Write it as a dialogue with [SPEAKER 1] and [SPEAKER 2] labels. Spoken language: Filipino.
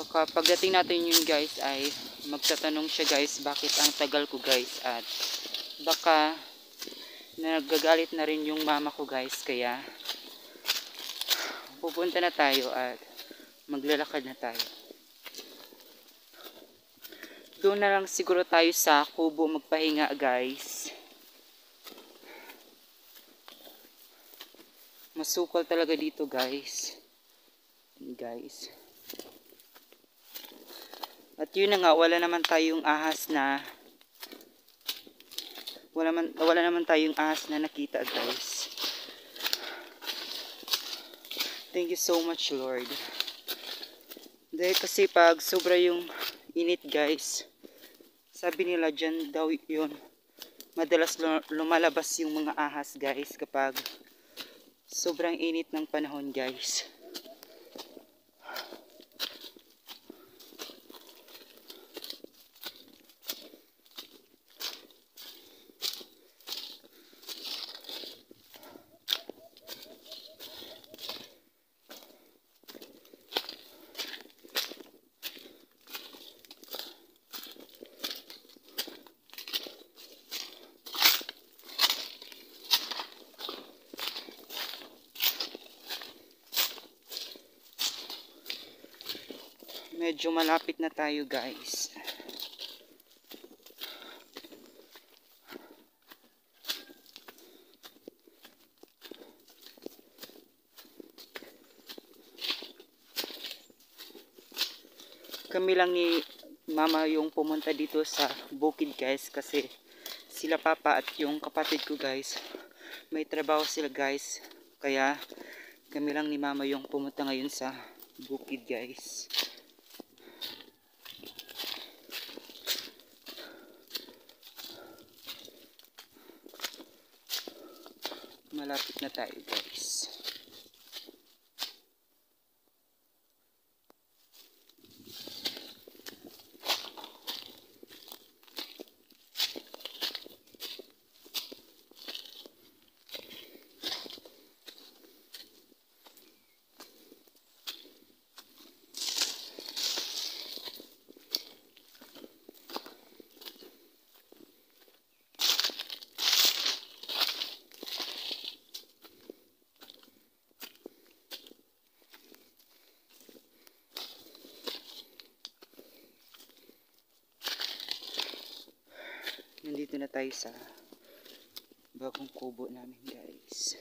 [SPEAKER 1] baka pagdating natin yun guys ay magtatanong siya guys bakit ang tagal ko guys, at baka nagagalit na rin yung mama ko guys, kaya pupunta na tayo at maglalakad na tayo. Doon na lang siguro tayo sa kubo magpahinga guys. Masukal talaga dito guys. At yun na nga, wala naman tayong ahas na nakita guys. Thank you so much Lord. Dahil kasi pag sobra yung init guys, sabi nila dyan daw yun, madalas lumalabas yung mga ahas guys kapag sobrang init ng panahon guys. Medyo malapit na tayo guys. Kami lang ni mama yung pumunta dito sa bukid guys, kasi sila papa at yung kapatid ko guys may trabaho sila guys, kaya kami lang ni mama yung pumunta ngayon sa bukid guys. Malapit na tayo guys. Nandito na tayo sa bagong kubo namin guys.